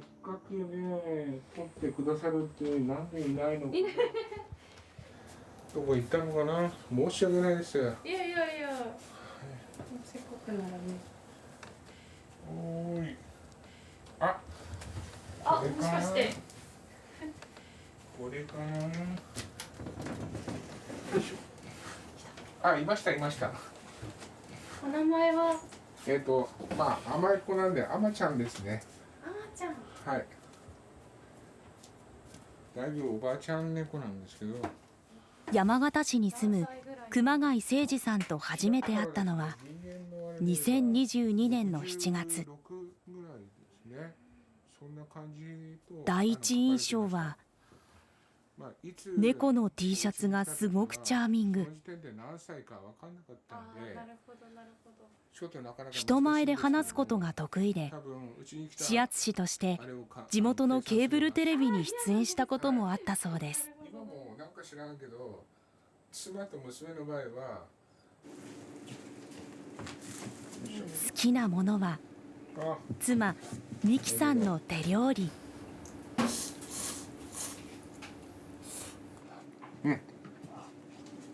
っかくね、撮ってくださるってなんでいないの？どこ行ったのかな。申し訳ないです。いや、せっかくならね。おーい。あ、もしかして。これかな。よいしょ。あ、いました。お名前は？まあ甘い子なんで、あまちゃんですね。あまちゃん。はい。だいぶおばあちゃん猫なんですけど。山形市に住む熊谷誠二さんと初めて会ったのは2022年の7月。第一印象は猫の T シャツがすごくチャーミング。人前で話すことが得意で、視圧師として地元のケーブルテレビに出演したこともあったそうです。今もなんか知らんけど、妻と娘の場合は好きなものは妻美希さんの手料理。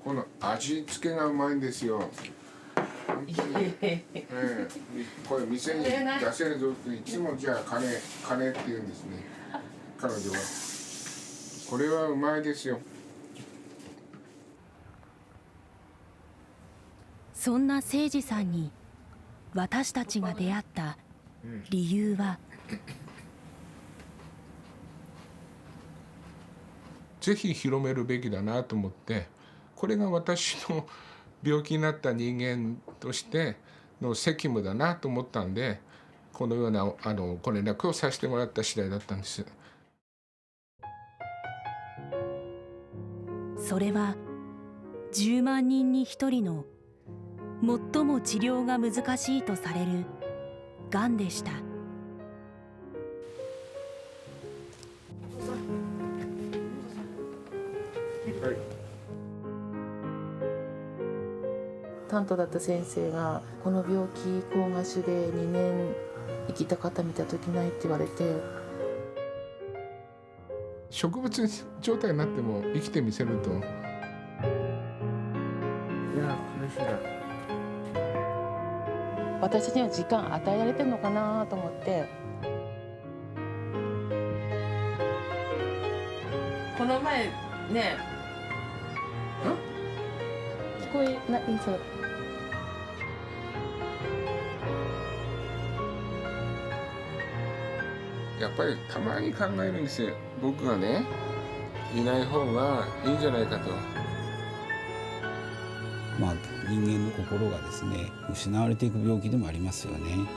この味付けがうまいんですよ。これ店に出せるぞっていつもじゃあ金って言うんですね、彼女は。これはうまいですよ。そんな誠二さんに私たちが出会った理由は、ぜひ広めるべきだなと思って、これが私の病気になった人間としての責務だなと思ったんで、このようなご連絡をさせてもらった次第だったんです。それは10万人に1人の最も治療が難しいとされるがんでした。担当だった先生が「この病気膠芽腫で2年生きた方見た時ない」って言われて、植物状態になっても生きてみせると、いや嬉しいな。私には時間与えられてるのかなと思って。この前ね、聞こえない。そうやっぱりたまに考えるんですよ。僕がねいない方がいいんじゃないかと。まあ人間の心がですね、失われていく病気でもありますよね。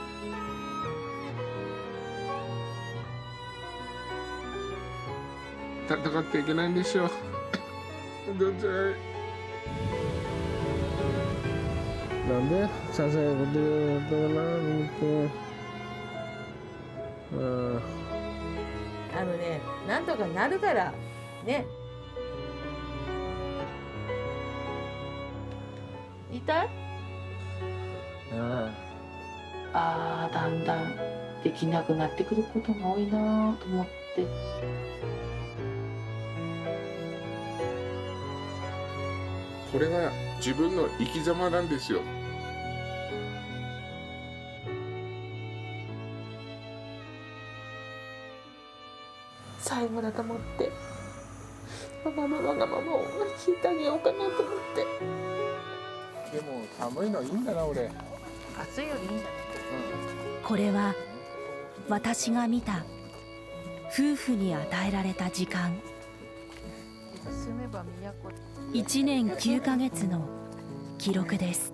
戦っていけないんですよ。どうぞ。なんで些細なこと言うのかなと思って。なんとかなるからね。痛い？だんだんできなくなってくることが多いなと思って。これが自分の生き様なんですよ。最後だと思ってママのわがままを聞いてあげようかなと思って。でも寒いのいいんだな俺。暑いよりいいんだね。これは私が見た夫婦に与えられた時間。1年9ヶ月の記録です。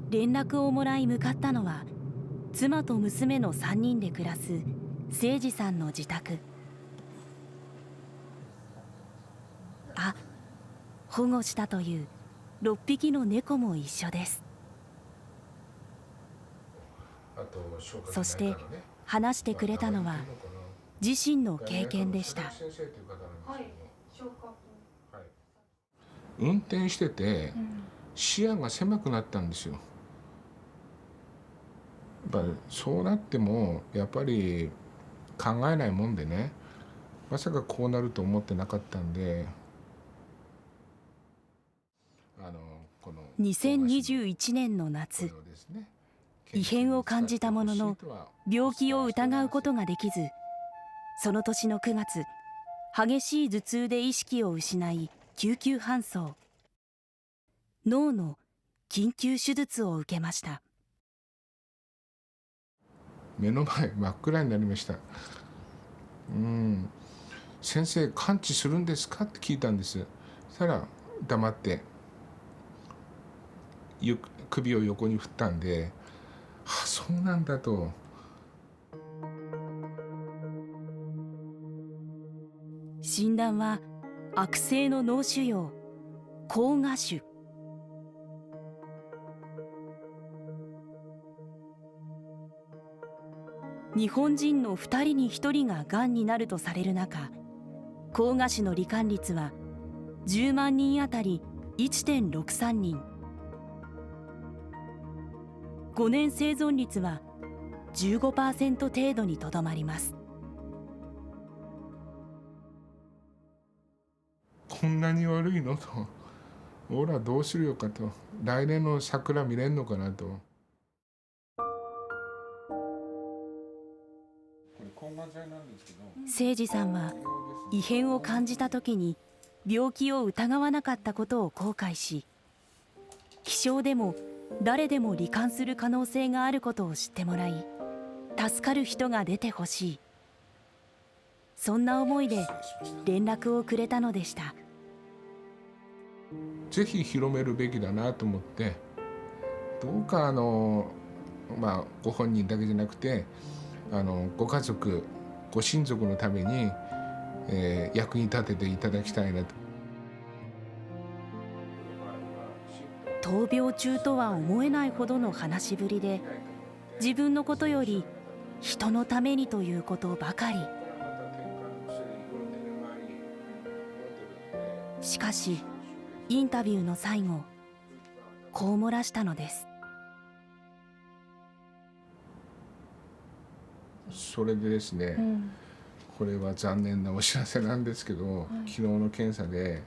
連絡をもらい向かったのは妻と娘の3人で暮らす誠二さんの自宅。保護したという6匹の猫も一緒です。そして話してくれたのは自身の経験でした。運転してて視野が狭くなったんですよ。やっぱりそうなってもやっぱり考えないもんでね、まさかこうなると思ってなかったんで、2021年の夏、異変を感じたものの病気を疑うことができず、その年の9月、激しい頭痛で意識を失い救急搬送、脳の緊急手術を受けました。目の前真っ暗になりました。先生完治するんですかって聞いたんです。そしたら黙って首を横に振ったんで、あ、そうなんだと。診断は悪性の脳腫瘍、膠芽腫。日本人の2人に1人ががんになるとされる中、膠芽腫の罹患率は10万人あたり 1.63 人。5年生存率は 15% 程度にとどまります。こんなに悪いのと、俺らどうするよかと、来年の桜見れんのかなと。誠司さんは異変を感じた時に病気を疑わなかったことを後悔し、気象でも誰でも罹患する可能性があることを知ってもらい、助かる人が出てほしい、そんな思いで連絡をくれたのでした。ぜひ広めるべきだなと思って、どうかご本人だけじゃなくてご家族ご親族のために、役に立てていただきたいなと。闘病中とは思えないほどの話しぶりで、自分のことより人のためにということばかり。しかしインタビューの最後、こう漏らしたのです。それでですね、これは残念なお知らせなんですけど、昨日の検査で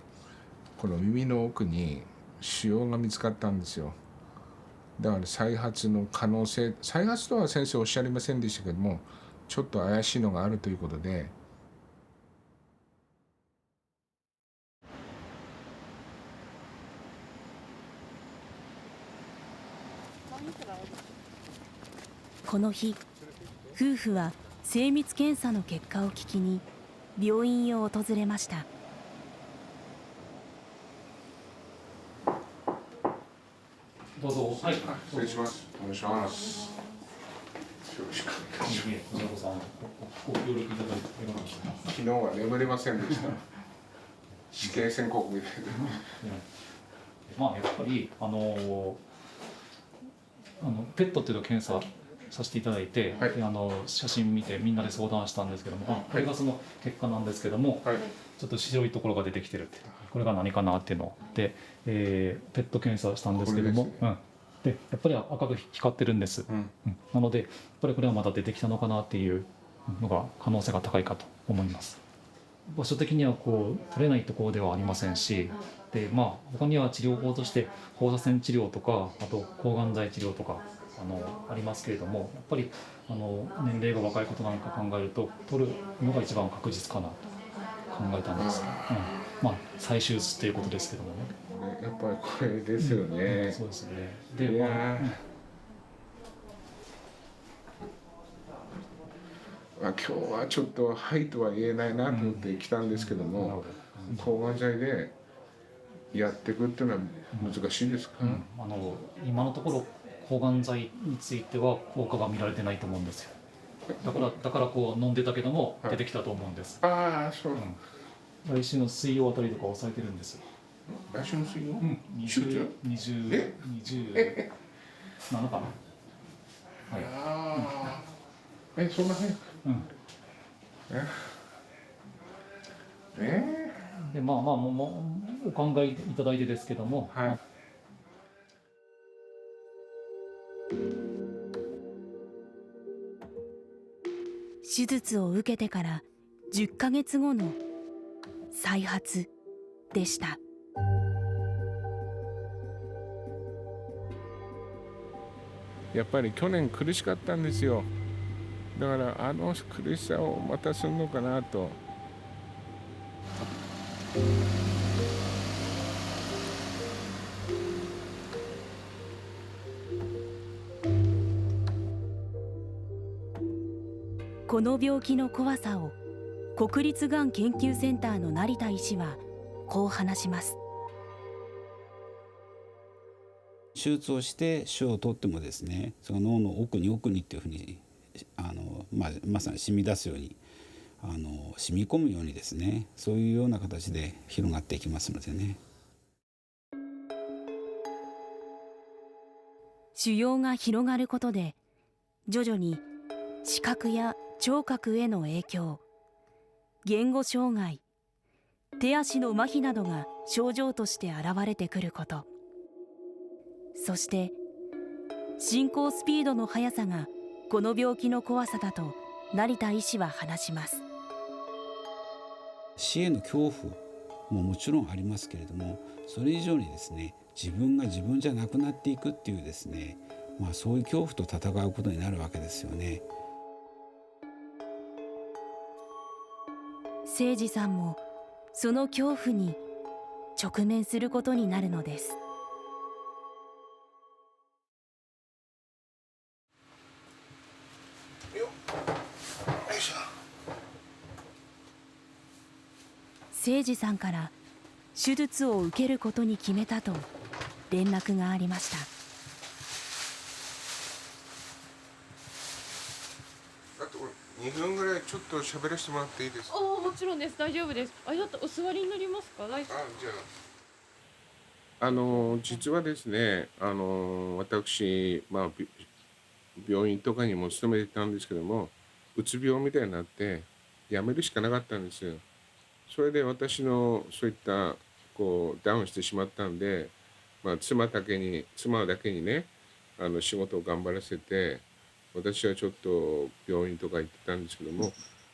この耳の奥に腫瘍が見つかったんですよ。だから再発の可能性、再発とは先生おっしゃりませんでしたけども、ちょっと怪しいのがあるということで。この日、夫婦は精密検査の結果を聞きに病院を訪れました。どうぞ。はい。失礼します。お願いします。よろしくお願いします。ご協力いただいてありがとうございます。昨日は眠れませんでした。死刑宣告みたいな。やっぱりペットっていうのを検査させていただいて、はい、写真見てみんなで相談したんですけども、はい、これがその結果なんですけども、はい、ちょっと白いところが出てきてるって、これが何かなっていうので、ペット検査したんですけども、でやっぱり赤く光ってるんです、なのでやっぱりこれはまだ出てきたのかなっていうのが可能性が高いかと思います。場所的には取れないところではありませんし、で他には治療法として放射線治療とか、あと抗がん剤治療とかありますけれども、やっぱり年齢が若いことなんか考えると取るのが一番確実かなと考えたんです。再手術っていうことですけどもね。やっぱりこれですよね。そうですね。で、今日はちょっとはいとは言えないなと思って来たんですけども、抗がん剤でやっていくっていうのは難しいですか？今のところ抗がん剤については効果が見られてないと思うんですよ。だから飲んでたけども出てきたと思うんです。ああ、そう。来週の水曜あたりとか抑えてるんです。来週の水曜、20なのかな。はい。ああ、そんな早く。でまあもうお考えいただいてですけども、はい。手術を受けてから10ヶ月後の再発でした。やっぱり去年苦しかったんですよ。だからあの苦しさをまたするのかなと。この病気の怖さを国立がん研究センターの成田医師はこう話します。手術をして腫を取ってもですね、その脳の奥にっていうふうにまさに染み出すように染み込むようにですね、そういうような形で広がっていきますのでね。腫瘍が広がることで徐々に視覚や聴覚への影響、言語障害、手足の麻痺などが症状として現れてくること、そして進行スピードの速さがこの病気の怖さだと成田医師は話します。死への恐怖ももちろんありますけれども、それ以上にですね、自分が自分じゃなくなっていくっていうですね、そういう恐怖と戦うことになるわけですよね。誠司さんもその恐怖に直面することになるのです。誠司さんから手術を受けることに決めたと連絡がありました。あと2分ぐらいちょっと喋らせてもらっていいですか？もちろんです。大丈夫です。だってお座りになりますか？じゃあ実はですね、私、病院とかにも勤めてたんですけども、うつ病みたいになって辞めるしかなかったんですよ。それで私のそういったダウンしてしまったんで、妻だけにね、仕事を頑張らせて、私はちょっと病院とか行ってたんですけども、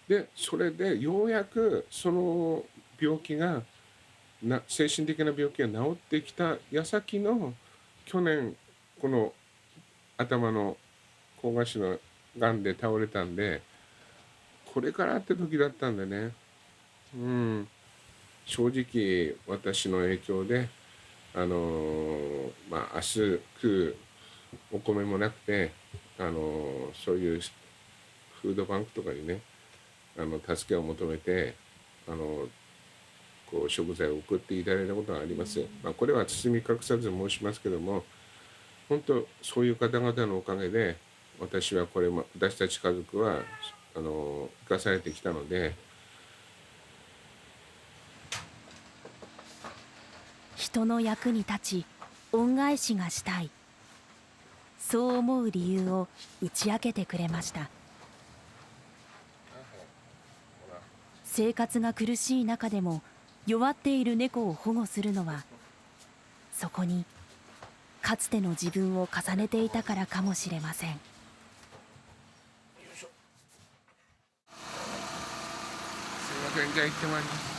でそれでようやくその病気が精神的な病気が治ってきた矢先の去年、この頭の膠芽腫のがんで倒れたんで、これからって時だったんでね、正直私の影響で明日食うお米もなくて、そういうフードバンクとかにね助けを求めて食材を送っていただいたことがあります。これは包み隠さず申しますけども、本当そういう方々のおかげで私たち家族は生かされてきたので。人の役に立ち恩返しがしたい、そう思う理由を打ち明けてくれました。生活が苦しい中でも弱っている猫を保護するのは、そこにかつての自分を重ねていたからかもしれません。すいません、じゃあ行ってまいります。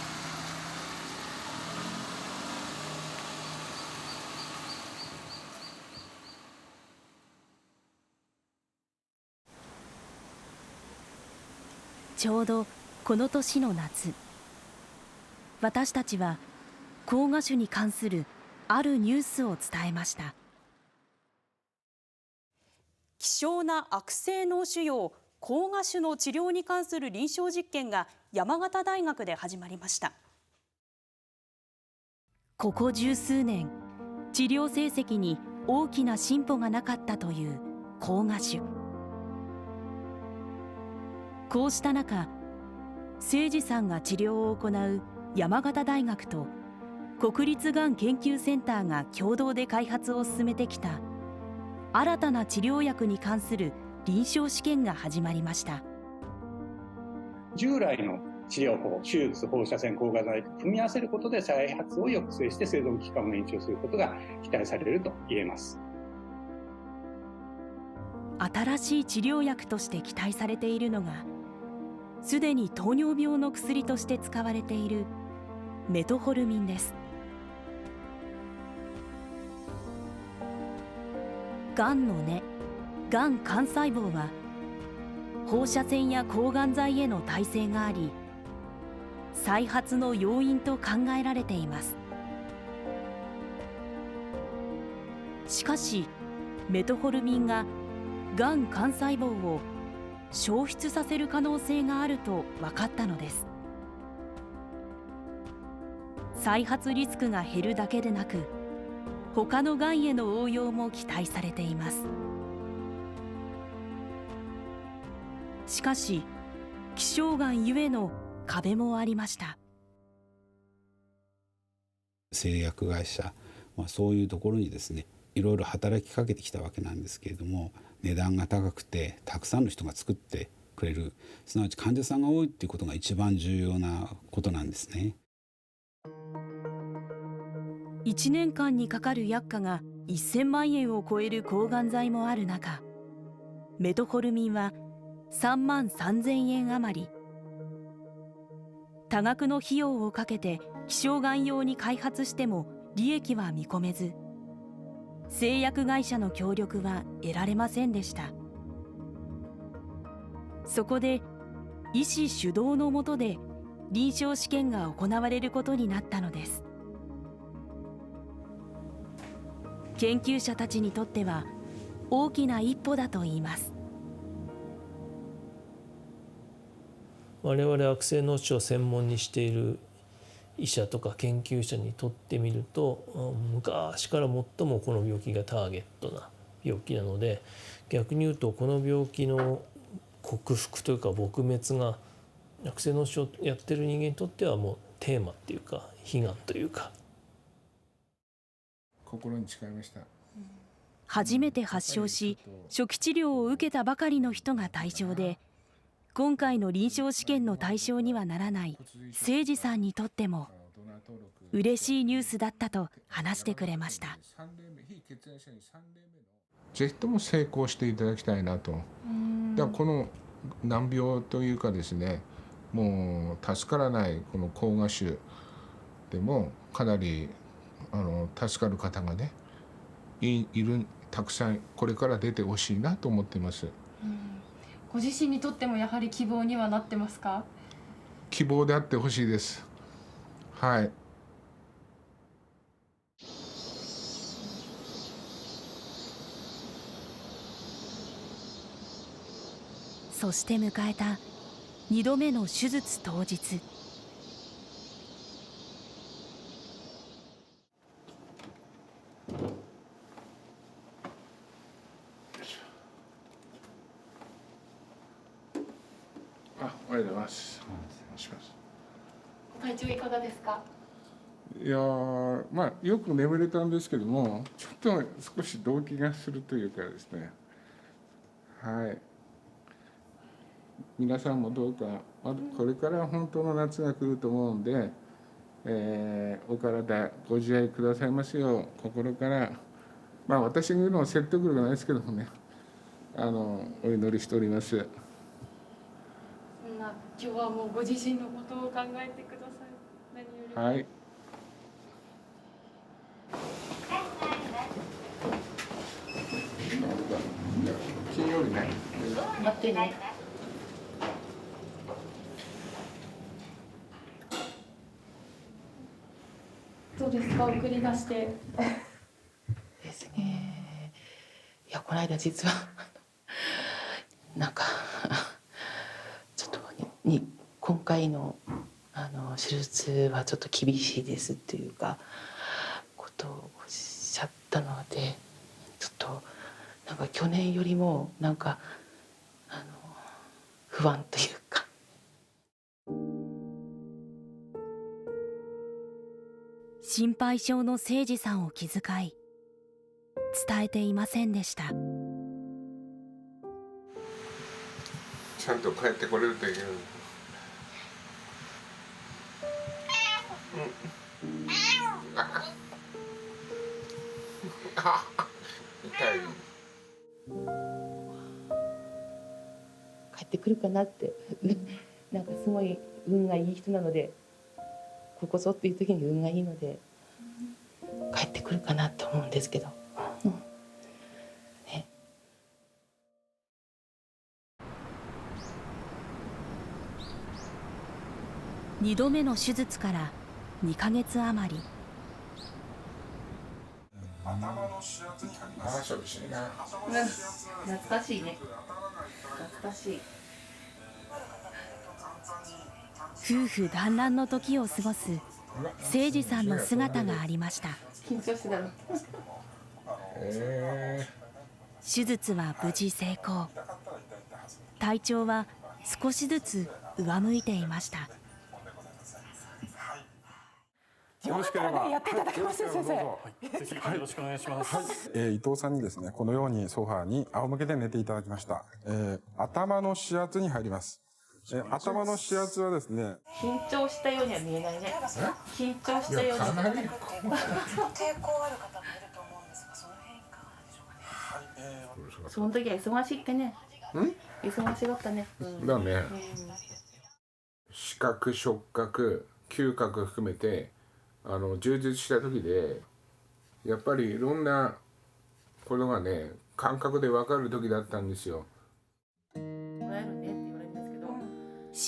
ちょうどこの年の夏、私たちは膠芽腫に関するあるニュースを伝えました。希少な悪性脳腫瘍膠芽腫の治療に関する臨床実験が山形大学で始まりました。ここ十数年、治療成績に大きな進歩がなかったという膠芽腫。こうした中、誠司さんが治療を行う山形大学と国立がん研究センターが共同で開発を進めてきた新たな治療薬に関する臨床試験が始まりました。従来の治療法、手術、放射線、抗がん剤と組み合わせることで再発を抑制して生存期間を延長することが期待されると言えます。新しい治療薬として期待されているのが、すでに糖尿病の薬として使われているメトホルミンです。がんの根、がん幹細胞は放射線や抗がん剤への耐性があり、再発の要因と考えられています。しかしメトホルミンががん幹細胞を消失させる可能性があると分かったのです。再発リスクが減るだけでなく、他のがんへの応用も期待されています。しかし希少がんゆえの壁もありました。製薬会社、そういうところにですね、いろいろ働きかけてきたわけなんですけれども、値段が高くてたくさんの人が作ってくれる、すなわち患者さんが多いっていうことが一番重要なことなんですね。1年間にかかる薬価が1000万円を超える抗がん剤もある中、メトホルミンは3万3000円余り。多額の費用をかけて希少がん用に開発しても利益は見込めず、製薬会社の協力は得られませんでした。そこで医師主導の下で臨床試験が行われることになったのです。研究者たちにとっては大きな一歩だといいます。我々悪性脳腫瘍を専門にしている医者とか研究者にとってみると、昔から最もこの病気がターゲットな病気なので、逆に言うとこの病気の克服というか撲滅が悪性脳腫瘍をやってる人間にとってはもうテーマっていうか悲願というか。心に誓いました。初めて発症し初期治療を受けたばかりの人が対象で、今回の臨床試験の対象にはならない誠司さんにとっても嬉しいニュースだったと話してくれました。ぜひとも成功していただきたいなと。だからこの難病というかですね、もう助からないこの膠芽腫でもかなり助かる方がねいる、たくさんこれから出てほしいなと思っています。ご自身にとってもやはり希望にはなってますか？希望であってほしいです。はい。そして迎えた2度目の手術当日。おはようございます。体調いかがですか？いやよく眠れたんですけども、ちょっと少し動悸がするというかですね。はい。皆さんもどうか、これから本当の夏が来ると思うんで、お体ご自愛くださいますよう心から、私が言うのは説得力ないですけどもね、お祈りしております。今日はもうご自身のことを考えてください。何より。はい。金曜日ね。待ってね。どうですか、送り出して。ですね。いや、この間実はなんかちょっと今回の手術はちょっと厳しいですっていうかことをおっしゃったので、ちょっとなんか去年よりもなんか不安というか。心配性の誠司さんを気遣い伝えていませんでした。ちゃんと帰ってこれるといいけど。痛い。帰ってくるかなってなんかすごい運がいい人なので、ここぞっていう時に運がいいので帰ってくるかなと思うんですけど、ね。2度目の手術から2ヶ月余り。頭の指圧に入ります。そうですね。懐かしいね。懐かしい。夫婦団らんの時を過ごす誠司さんの姿がありました。緊張してたの。手術は無事成功。体調は少しずつ上向いていました。よろしければやっていただけますよ、先生。よろしくお願いします。伊藤さんにですね、このようにソファーに仰向けで寝ていただきました。頭の指圧に入ります。頭の指圧はですね、緊張したようには見えないね。緊張したように。抵抗ある方もいると思うんですが、その辺いかがでしょうかね。その時は忙しいってね。忙しかったね。だね。視覚、触覚、嗅覚含めて充実した時で、やっぱりいろんなことがね、感覚で分かる時だったんですよ。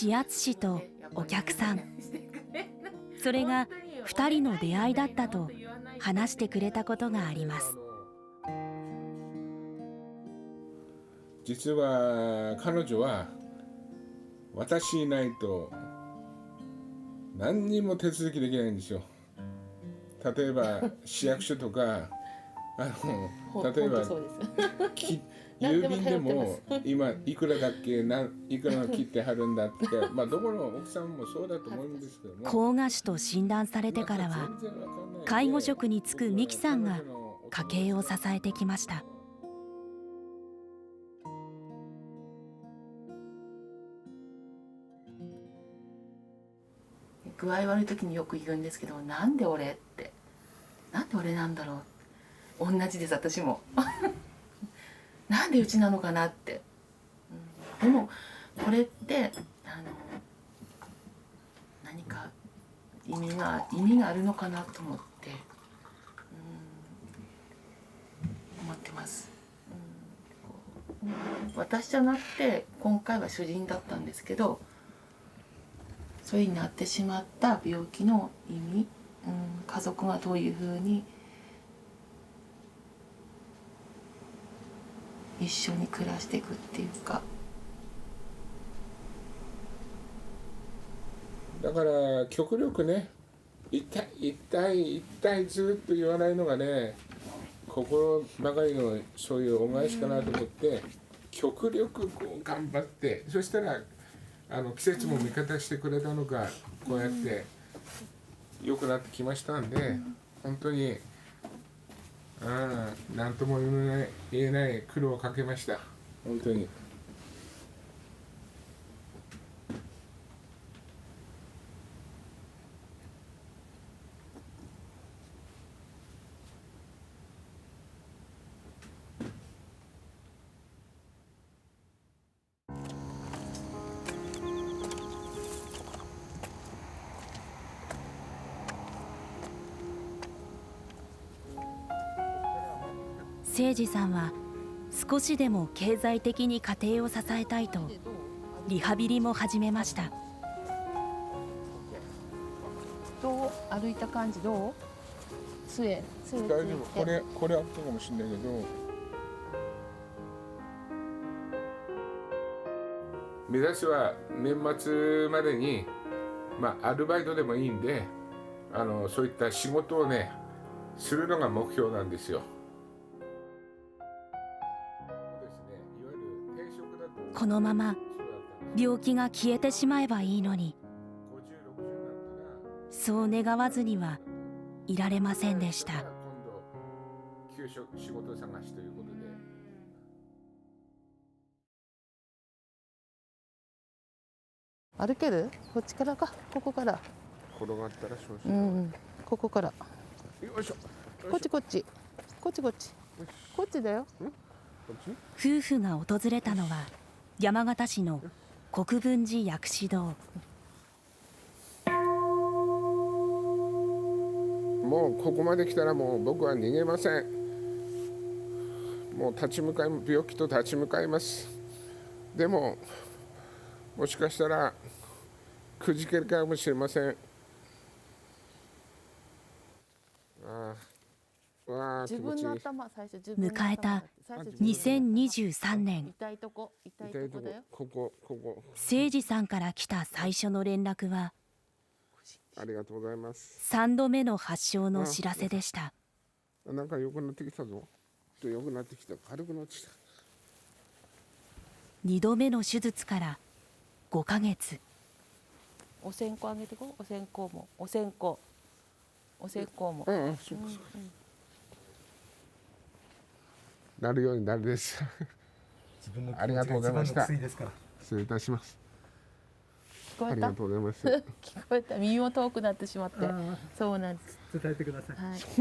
指圧師とお客さん、それが2人の出会いだったと話してくれたことがあります。実は彼女は私いないと何にも手続きできないんですよ。例えば市役所とか例えば郵便でも今いくらだっけ、いくら切ってはるんだって、どこの奥さんもそうだと思うんですけども、膠芽腫と診断されてからは介護職に就く美希さんが家計を支えてきました。具合悪い時によく言うんですけど、なんで俺って、なんで俺なんだろう。同じです、私も。なんでうちなのかなって。でもこれって何か意味があるのかなと思って、思ってます。私じゃなくて今回は主人だったんですけど、そういうになってしまった病気の意味、家族がどういうふうに一緒に暮らしていくっていうか。だから極力ね、痛いずっと言わないのがね、心ばかりのそういう恩返しかなと思って、極力こう頑張って、そしたら季節も味方してくれたのか、こうやって良くなってきましたんで、本当に何とも言えない苦労をかけました、本当に。誠司さんは少しでも経済的に家庭を支えたいとリハビリも始めました。どう歩いた感じどう？杖大丈夫。これあったかもしれないけど、目指すは年末までにアルバイトでもいいんでそういった仕事をねするのが目標なんですよ。このまま病気が消えてしまえばいいのに、そう願わずにはいられませんでした。今度仕事探しということで。歩ける？こっちからか、ここから。転がったら少う々。ん、ここから。よいしょ。こっちこっち。こっちこっち。こっちだよ。夫婦が訪れたのは山形市の国分寺薬師堂。もうここまで来たらもう僕は逃げません。もう病気と立ち向かいます。でももしかしたらくじけるかもしれません。迎えた2023年、誠司さんから来た最初の連絡はありがとうございます。3度目の発症の知らせでした。なんか良くなってきたぞ。良くなってきた。軽くなってきた。2度目の手術から5ヶ月。お線香あげてこう。お線香も。お線香も。そうか。なるようになるです。ありがとうございました。失礼いたします。聞こえた？ありがとうございます。聞こえた。耳も遠くなってしまって。そうなんです。伝えてください。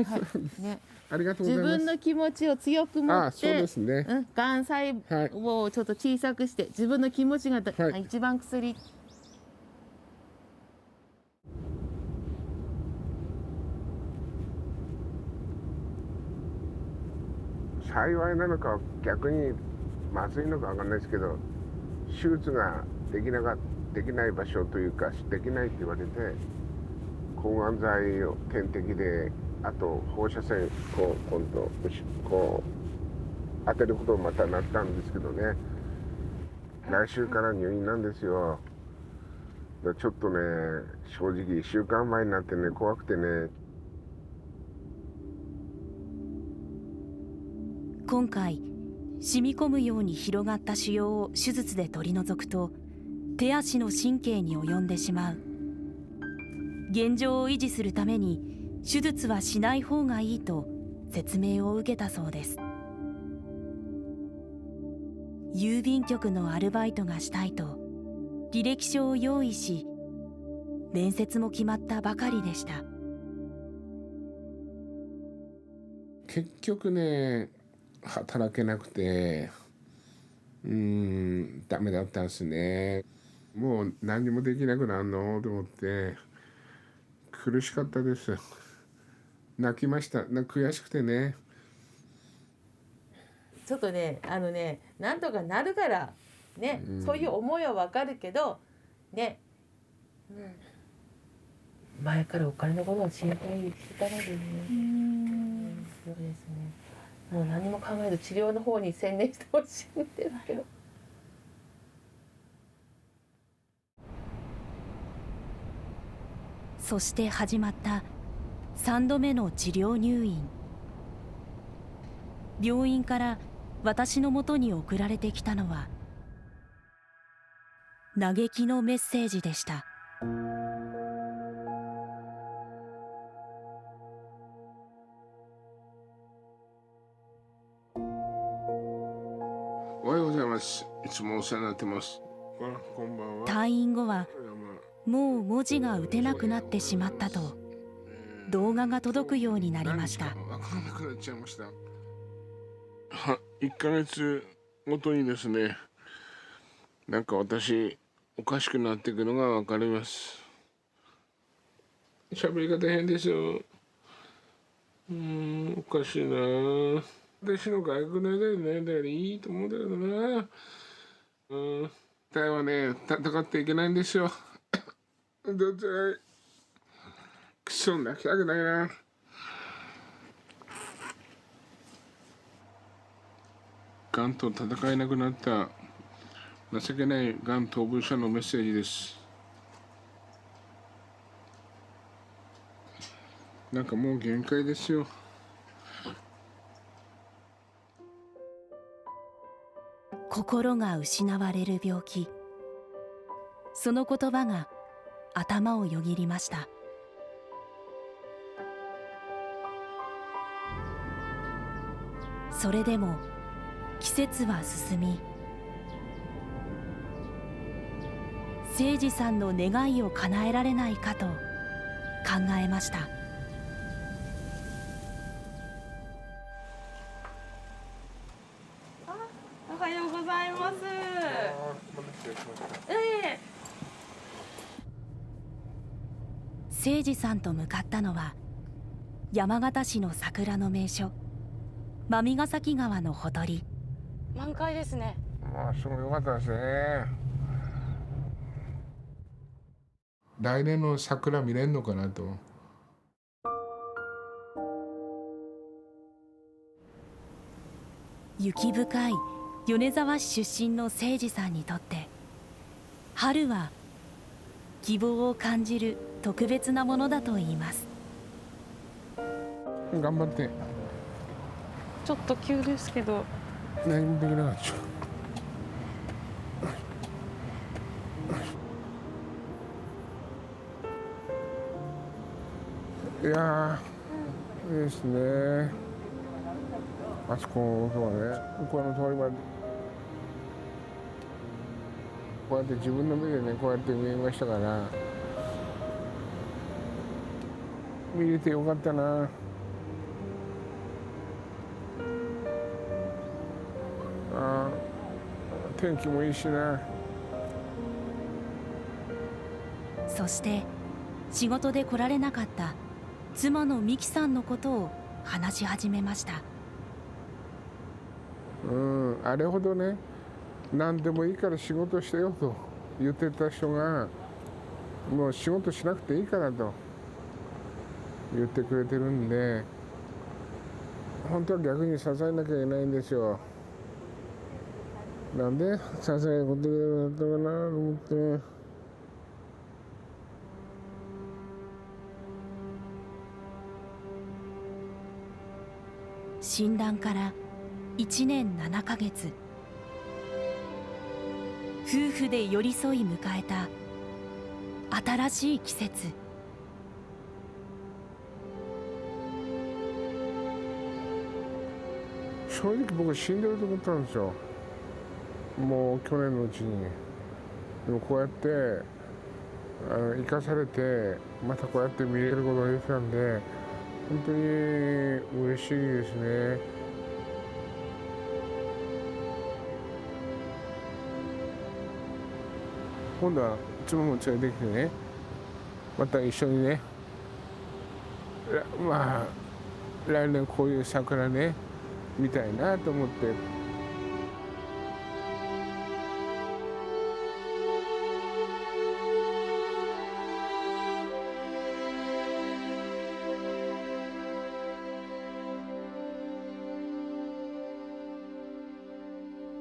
はい。ね。ありがとうございます。自分の気持ちを強く持って、そうですね。がん細胞をちょっと小さくして、自分の気持ちが一番薬。幸いなのか逆にまずいのかわかんないですけど、手術ができない場所というかできないって言われて、抗がん剤を点滴で、あと放射線今度当てることにまたなったんですけどね、来週から入院なんですよ。ちょっとね、正直1週間前になってね、怖くてね。今回染み込むように広がった腫瘍を手術で取り除くと手足の神経に及んでしまう。現状を維持するために手術はしない方がいいと説明を受けたそうです。郵便局のアルバイトがしたいと履歴書を用意し、面接も決まったばかりでした。結局ね、働けなくてダメだったんですね。もう何もできなくなるのと思って苦しかったです。泣きました。悔しくてね。ちょっとね、なんとかなるからね、そういう思いはわかるけどね、前からお金のことは心配してたのでね。そうですね。もう何も考えず治療の方に専念してほしいんですけど。そして始まった3度目の治療入院。病院から私のもとに送られてきたのは嘆きのメッセージでした。おはようございます。いつもお世話になってます。こんばんは。退院後はもう文字が打てなくなってしまったと動画が届くようになりました。わからなくなっちゃいました。1ヶ月ごとにですね、なんか私おかしくなっていくのがわかります。喋り方変ですよ。おかしいな。私の外国の間にね、いいと思うんだけどな。体はね、戦っていけないんですよ。どっちがくそ泣きたくないな。がんと戦えなくなった情けないがん逃亡者のメッセージです。なんかもう限界ですよ。心が失われる病気。その言葉が頭をよぎりました。それでも季節は進み、誠司さんの願いを叶えられないかと考えました。おはようございます。誠司さんと向かったのは山形市の桜の名所、馬見ヶ崎川のほとり。満開ですね。まあすごい良かったですね。来年の桜見れるのかなと。雪深い米沢市出身の誠司さんにとって春は希望を感じる特別なものだといいます。頑張って。ちょっと急ですけど。何もできなかった。いやー、いいですね。あそこはね、向こうの通りまでこうやって自分の目でね、こうやって見えましたから、見れてよかったな。天気もいいしな。そして仕事で来られなかった妻の美希さんのことを話し始めました。あれほどね、何でもいいから仕事してよと言ってた人が、もう仕事しなくていいからと言ってくれてるんで、本当は逆に支えなきゃいけないんですよ。なんで支えることだったかなと思って。診断から1年7ヶ月、夫婦で寄り添い迎えた新しい季節。正直僕死んでると思ったんですよ、もう去年のうちに。でもこうやって生かされて、またこうやって見れることができたんで、本当に嬉しいですね。今度は妻も連れてきてね、また一緒にね、まあ来年こういう桜ね見たいなと思って。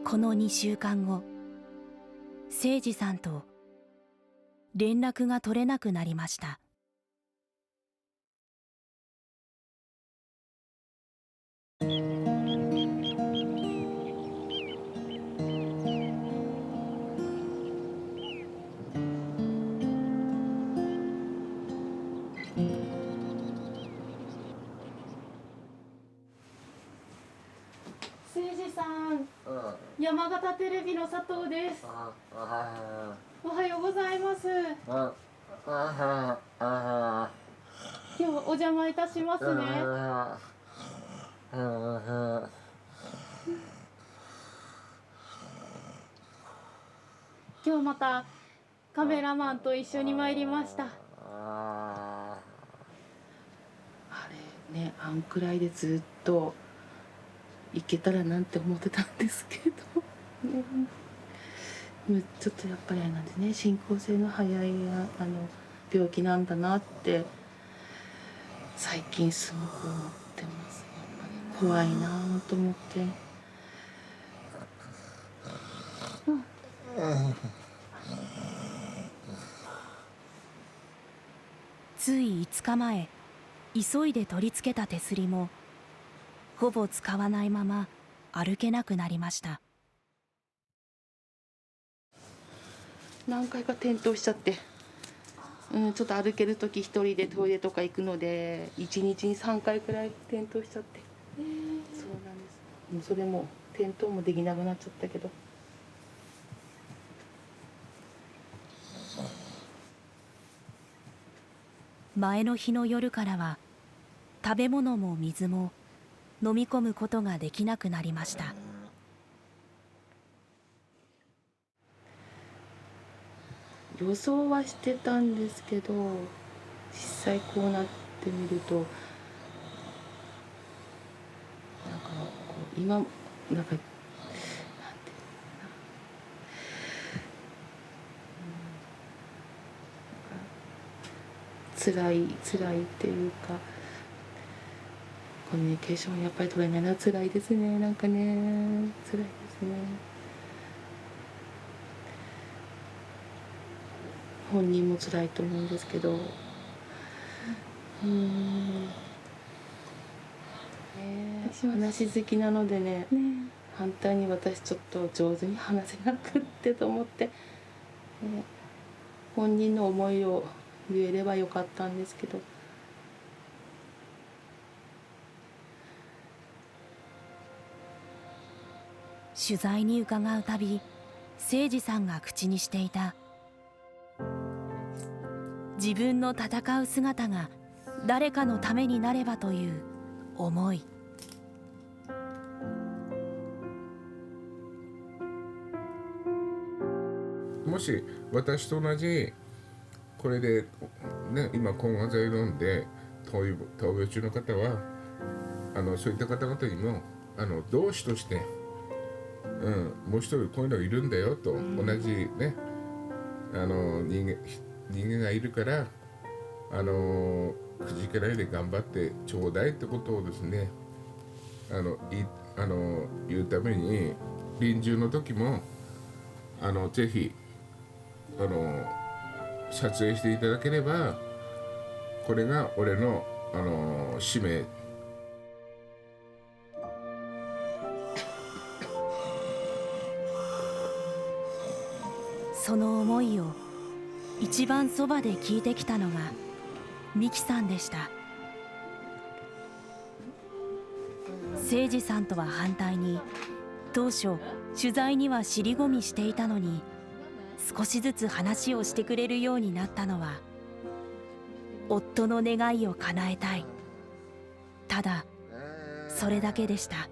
この2週間後、誠司さんと連絡が取れなくなりました。誠司さん、山形テレビの佐藤です。おはようございます。今日お邪魔いたしますね。今日またカメラマンと一緒に参りました。あれね、あんくらいでずっと行けたらなんて思ってたんですけど、ね、ちょっとやっぱりあれなんですね、進行性の早い病気なんだなって最近すごく思ってます。やっぱり怖いなと思って。つい5日前、急いで取り付けた手すりもほぼ使わないまま歩けなくなりました。何回か転倒しちゃって、ちょっと歩ける時一人でトイレとか行くので1日に3回くらい転倒しちゃって、そうなんです。それも転倒もできなくなっちゃったけど。前の日の夜からは食べ物も水も飲み込むことができなくなりました。予想はしてたんですけど、実際こうなってみると、なんかこう今なんかなんていうのかな、辛いっていうか、コミュニケーションやっぱり取れないのは辛いですね。なんかね、辛いですね。本人も辛いと思うんですけど、話好きなのでね、反対に私ちょっと上手に話せなくってと思って、本人の思いを言えればよかったんですけど。取材に伺うたび、誠司さんが口にしていた自分の戦う姿が誰かのためになればという思い。もし私と同じこれで、ね、今抗がん剤飲んで闘病中の方はそういった方々にも同志として、もう一人こういうのいるんだよと、同じね人間がいるからくじけないで頑張ってちょうだいってことをですね言うために、臨終の時もぜひ撮影していただければ、これが俺の使命。その思いを一番そばで聞いてきたのが美希さんでした。誠司さんとは反対に、当初取材には尻込みしていたのに、少しずつ話をしてくれるようになったのは、夫の願いを叶えたい、ただそれだけでした。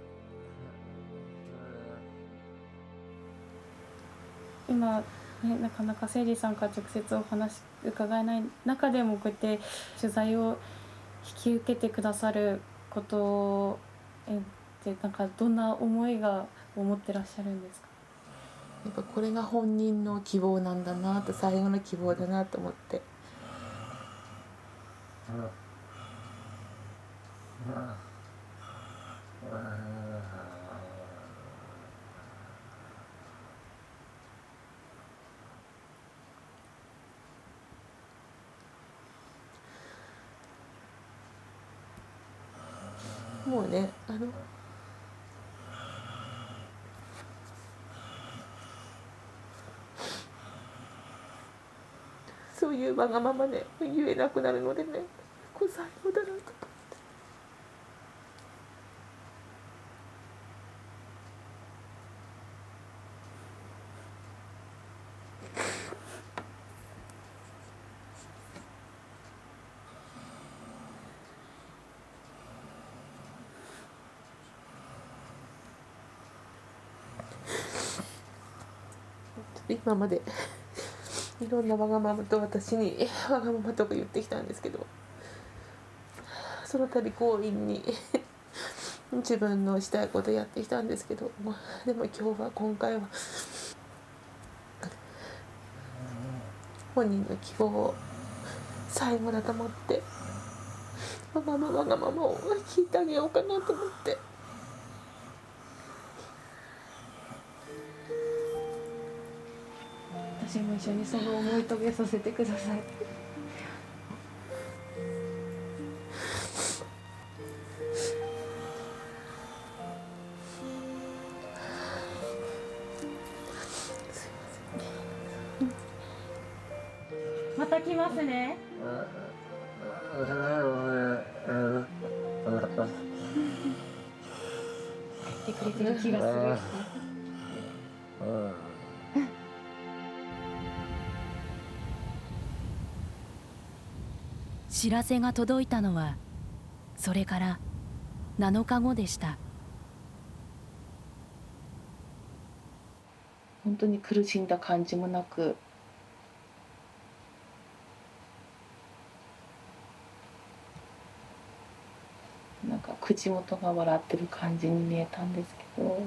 今なかなか誠司さんから直接お話伺えない中でも、こうやって取材を引き受けてくださることってなんかどんな思いが持ってらっしゃるんですか？やっぱこれが本人の希望なんだなと、最後の希望だなと思って。もうね、そういうわがままで言えなくなるのでね、これ最後だなと思って。今までいろんなわがままと私にわがままとか言ってきたんですけど、その度強引に自分のしたいことやってきたんですけど、でも今回は本人の希望を最後だと思って、わがままを聞いてあげようかなと思って。私も一緒にその思い遂げさせてください。また来ますね。ってくれてる気がする。知らせが届いたのはそれから7日後でした。本当に苦しんだ感じもなく、なんか口元が笑ってる感じに見えたんですけど、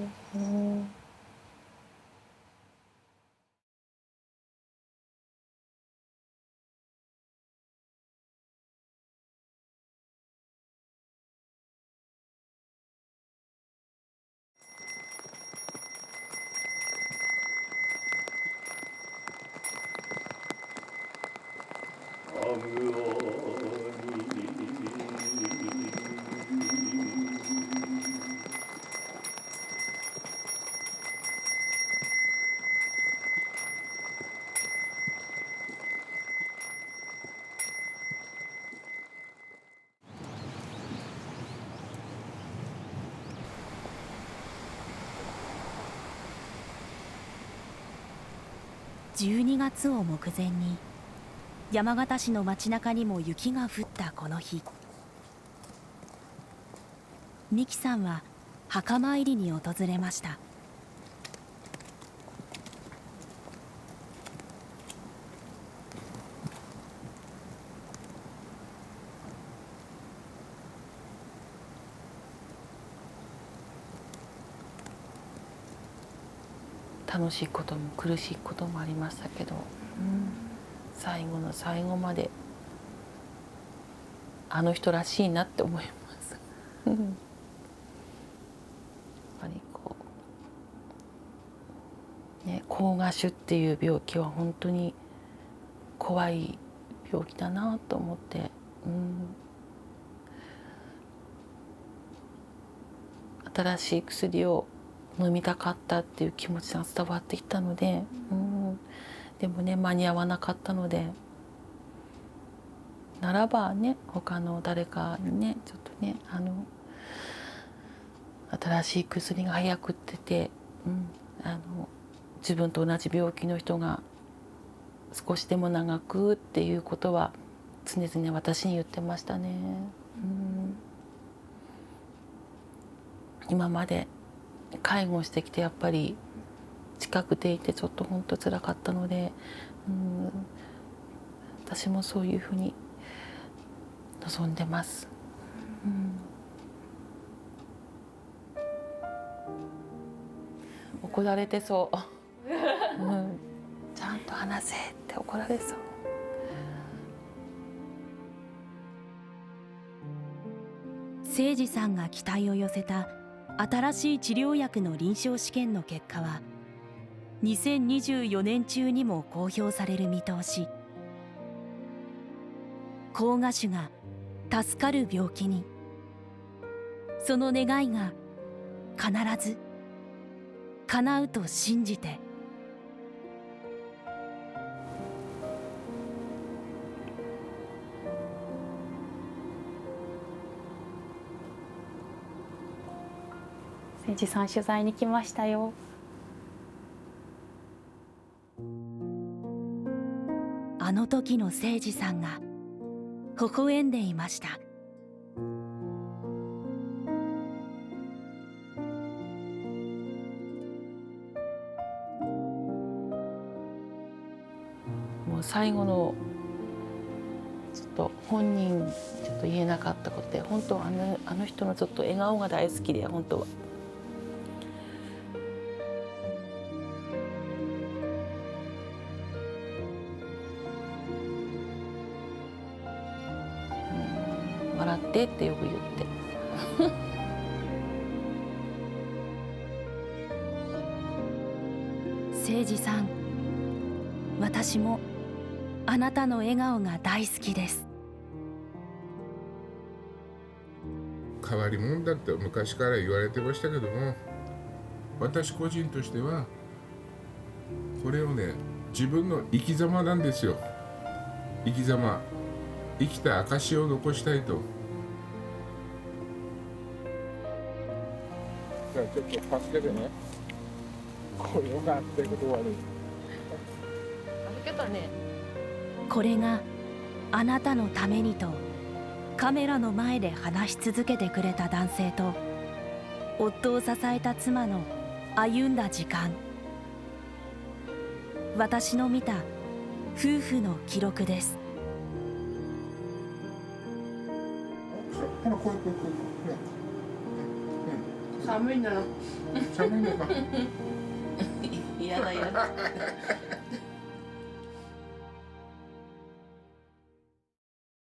12月を目前に山形市の街中にも雪が降ったこの日、美希さんは墓参りに訪れました。楽しいことも苦しいこともありましたけど、最後の最後まであの人らしいなって思いますやっぱりこうね、膠芽腫っていう病気は本当に怖い病気だなと思って、新しい薬を飲みたかったっていう気持ちが伝わってきたので、でもね間に合わなかったので、ならばね他の誰かにねちょっとね新しい薬が早くってて、自分と同じ病気の人が少しでも長くっていうことは常々私に言ってましたね。今まで介護してきてやっぱり近くでいてちょっと本当辛かったので、私もそういうふうに望んでます。怒られてそう、ちゃんと話せって怒られそう。誠司さんが期待を寄せた新しい治療薬の臨床試験の結果は2024年中にも公表される見通し。膠芽腫が助かる病気に、その願いが必ず叶うと信じて。誠司さん取材に来ましたよ。あの時の誠司さんが微笑んでいました。もう最後のちょっと本人ちょっと言えなかったことで、本当あの人のちょっと笑顔が大好きで、本当は。笑ってってよく言って誠司さん、私もあなたの笑顔が大好きです。変わり者だって昔から言われてましたけども、私個人としてはこれをね、自分の生き様なんですよ。生き様、生きた証を残したいと。じゃあちょっと助けてね。これよかってこと悪い。歩けたね。これがあなたのためにとカメラの前で話し続けてくれた男性と夫を支えた妻の歩んだ時間、私の見た夫婦の記録です。ほら、これ。寒いんだな。寒いのか。嫌だ嫌だ。